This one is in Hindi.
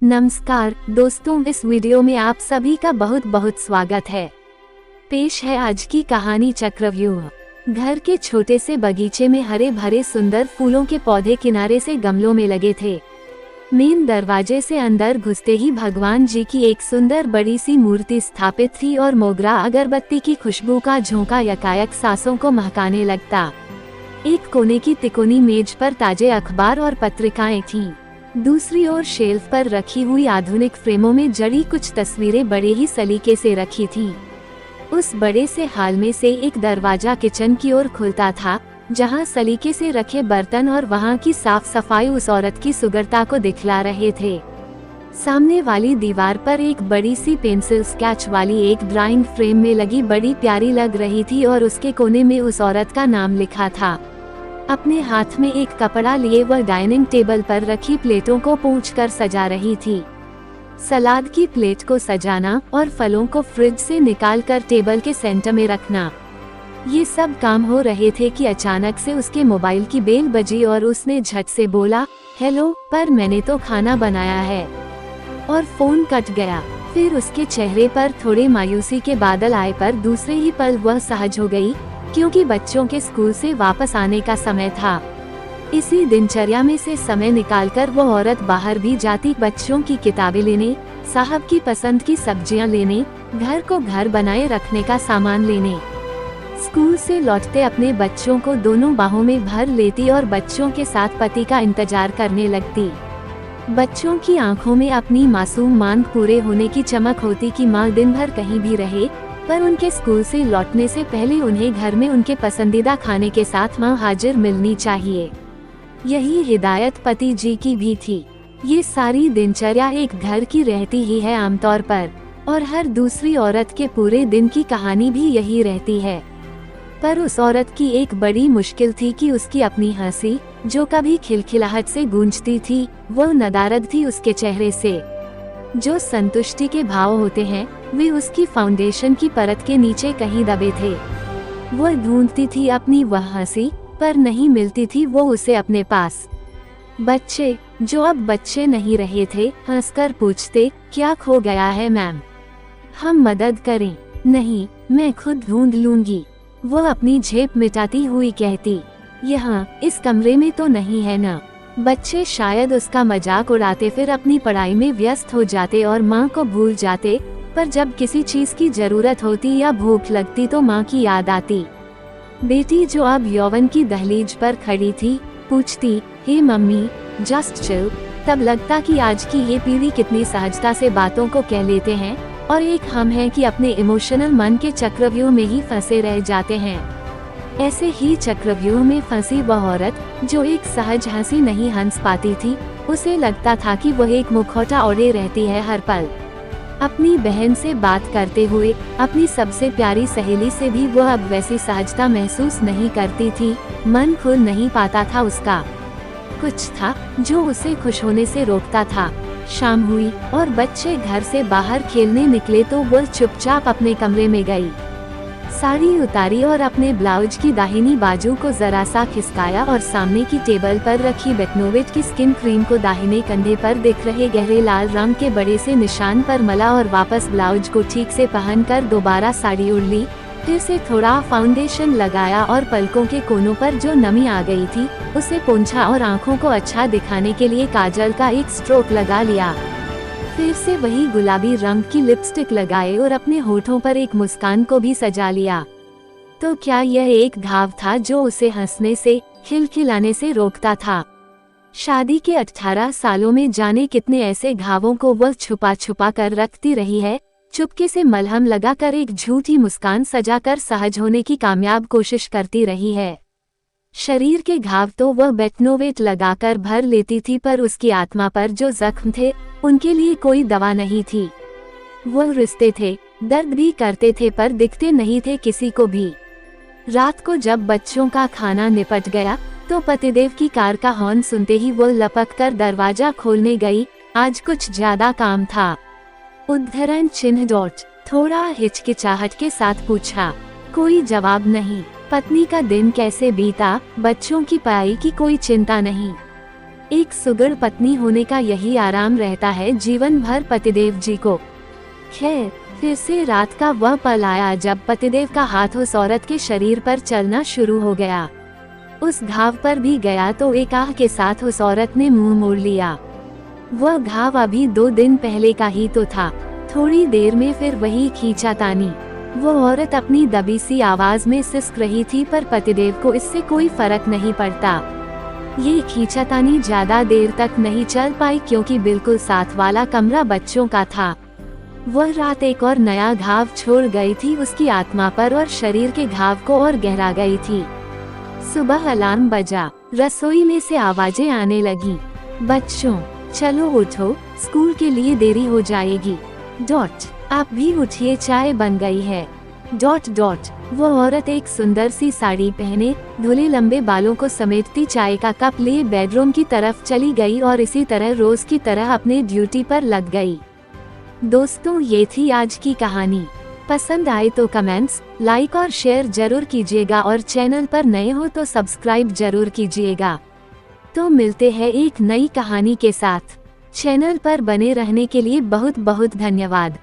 नमस्कार दोस्तों, इस वीडियो में आप सभी का बहुत बहुत स्वागत है। पेश है आज की कहानी चक्रव्यूह। घर के छोटे से बगीचे में हरे भरे सुंदर फूलों के पौधे किनारे से गमलों में लगे थे। मेन दरवाजे से अंदर घुसते ही भगवान जी की एक सुंदर बड़ी सी मूर्ति स्थापित थी और मोगरा अगरबत्ती की खुशबू का झोंका यकायक सांसों को महकाने लगता। एक कोने की तिकोनी मेज पर ताजे अखबार और पत्रिकाएं थीं। दूसरी ओर शेल्फ पर रखी हुई आधुनिक फ्रेमों में जड़ी कुछ तस्वीरें बड़े ही सलीके से रखी थीं। उस बड़े से हाल में से एक दरवाजा किचन की ओर खुलता था, जहां सलीके से रखे बर्तन और वहां की साफ सफाई उस औरत की सुगरता को दिखला रहे थे। सामने वाली दीवार पर एक बड़ी सी पेंसिल स्केच वाली एक ड्राइंग फ्रेम में लगी बड़ी प्यारी लग रही थी और उसके कोने में उस औरत का नाम लिखा था। अपने हाथ में एक कपड़ा लिए वह डाइनिंग टेबल पर रखी प्लेटों को पोंछकर सजा रही थी। सलाद की प्लेट को सजाना और फलों को फ्रिज से निकालकर टेबल के सेंटर में रखना, ये सब काम हो रहे थे कि अचानक से उसके मोबाइल की बेल बजी और उसने झट से बोला, हेलो, पर मैंने तो खाना बनाया है। और फोन कट गया। फिर उसके चेहरे पर थोड़े मायूसी के बादल आए, पर दूसरे ही पल वह सहज हो गई, क्योंकि बच्चों के स्कूल से वापस आने का समय था। इसी दिनचर्या में से समय निकालकर वो औरत बाहर भी जाती, बच्चों की किताबें लेने, साहब की पसंद की सब्जियां लेने, घर को घर बनाए रखने का सामान लेने। स्कूल से लौटते अपने बच्चों को दोनों बाहों में भर लेती और बच्चों के साथ पति का इंतजार करने लगती। बच्चों की आंखों में अपनी मासूम मांग पूरे होने की चमक होती कि माँ दिन भर कहीं भी रहे, पर उनके स्कूल से लौटने से पहले उन्हें घर में उनके पसंदीदा खाने के साथ माँ हाजिर मिलनी चाहिए। यही हिदायत पति जी की भी थी। ये सारी दिनचर्या एक घर की रहती ही है आमतौर पर, और हर दूसरी औरत के पूरे दिन की कहानी भी यही रहती है। पर उस औरत की एक बड़ी मुश्किल थी कि उसकी अपनी हंसी, जो कभी खिलखिलाहट से गूंजती थी, वो नदारद थी उसके चेहरे से। जो संतुष्टि के भाव होते हैं, वे उसकी फाउंडेशन की परत के नीचे कहीं दबे थे। वह ढूंढती थी अपनी वह हंसी, पर नहीं मिलती थी वो उसे अपने पास। बच्चे, जो अब बच्चे नहीं रहे थे, हंसकर पूछते, क्या खो गया है मैम? हम मदद करें? नहीं, मैं खुद ढूंढ लूंगी। वह अपनी झेप मिटाती हुई कहती, यहाँ इस कमरे में तो नहीं है ना? बच्चे शायद उसका मजाक उड़ाते, फिर अपनी पढ़ाई में व्यस्त हो जाते और माँ को भूल जाते, पर जब किसी चीज की जरूरत होती या भूख लगती तो माँ की याद आती। बेटी, जो अब यौवन की दहलीज पर खड़ी थी, पूछती, हे मम्मी, जस्ट चिल। तब लगता कि आज की ये पीढ़ी कितनी सहजता से बातों को कह लेते हैं, और एक हम हैं कि अपने इमोशनल मन के चक्रव्यूह में ही फंसे रह जाते हैं। ऐसे ही चक्रव्यूह में फंसी वह औरत, जो एक सहज हंसी नहीं हंस पाती थी, उसे लगता था कि वह एक मुखौटा ओढ़े रहती है हर पल। अपनी बहन से बात करते हुए, अपनी सबसे प्यारी सहेली से भी वह अब वैसी सहजता महसूस नहीं करती थी। मन खुल नहीं पाता था उसका। कुछ था जो उसे खुश होने से रोकता था। शाम हुई और बच्चे घर से बाहर खेलने निकले तो वह चुपचाप अपने कमरे में गई। साड़ी उतारी और अपने ब्लाउज की दाहिनी बाजू को जरा सा खिसकाया और सामने की टेबल पर रखी बेटनोवेट की स्किन क्रीम को दाहिने कंधे पर दिख रहे गहरे लाल रंग के बड़े से निशान पर मला और वापस ब्लाउज को ठीक से पहनकर दोबारा साड़ी उड़ ली। फिर से थोड़ा फाउंडेशन लगाया और पलकों के कोनों पर जो नमी आ गई थी उसे पोंछा और आँखों को अच्छा दिखाने के लिए काजल का एक स्ट्रोक लगा लिया। फिर से वही गुलाबी रंग की लिपस्टिक लगाए और अपने होठों पर एक मुस्कान को भी सजा लिया। तो क्या यह एक घाव था जो उसे हंसने से, खिलखिलाने से रोकता था? शादी के 18 सालों में जाने कितने ऐसे घावों को वह छुपा छुपा कर रखती रही है, चुपके से मलहम लगाकर एक झूठी मुस्कान सजाकर सहज होने की कामयाब कोशिश करती रही है। शरीर के घाव तो वह बेटनोवेट लगाकर भर लेती थी, पर उसकी आत्मा पर जो जख्म थे, उनके लिए कोई दवा नहीं थी। वह रिश्ते थे, दर्द भी करते थे, पर दिखते नहीं थे किसी को भी। रात को जब बच्चों का खाना निपट गया तो पतिदेव की कार का हॉर्न सुनते ही वो लपक कर दरवाजा खोलने गई। आज कुछ ज्यादा काम था। उद्धरण चिन्ह डॉट। थोड़ा हिचकिचाहट के साथ पूछा। कोई जवाब नहीं। पत्नी का दिन कैसे बीता? बच्चों की पढ़ाई की कोई चिंता नहीं। एक सुगढ़ पत्नी होने का यही आराम रहता है जीवन भर पतिदेव जी को। खैर, फिर से रात का वह पल आया जब पतिदेव का हाथ उस औरत के शरीर पर चलना शुरू हो गया। उस घाव पर भी गया तो एक आह के साथ उस औरत ने मुंह मोड़ लिया। वह घाव अभी 2 दिन पहले का ही तो था। थोड़ी देर में फिर वही खींचातानी। वो औरत अपनी दबी सी आवाज में सिसक रही थी, पर पतिदेव को इससे कोई फर्क नहीं पड़ता। ये खींचातानी ज्यादा देर तक नहीं चल पाई, क्योंकि बिल्कुल साथ वाला कमरा बच्चों का था। वह रात एक और नया घाव छोड़ गई थी उसकी आत्मा पर, और शरीर के घाव को और गहरा गई थी। सुबह अलार्म बजा। रसोई में से आवाजें आने लगी। बच्चों, चलो उठो, स्कूल के लिए देरी हो जाएगी। आप भी उठिए, चाय बन गई है। वो औरत एक सुंदर सी साड़ी पहने, धुले लंबे बालों को समेटती चाय का कप लिए बेडरूम की तरफ चली गई और इसी तरह रोज की तरह अपने ड्यूटी पर लग गई। दोस्तों, ये थी आज की कहानी। पसंद आए तो कमेंट्स, लाइक और शेयर जरूर कीजिएगा, और चैनल पर नए हो तो सब्सक्राइब जरूर कीजिएगा। तो मिलते हैं एक नई कहानी के साथ। चैनल पर बने रहने के लिए बहुत बहुत धन्यवाद।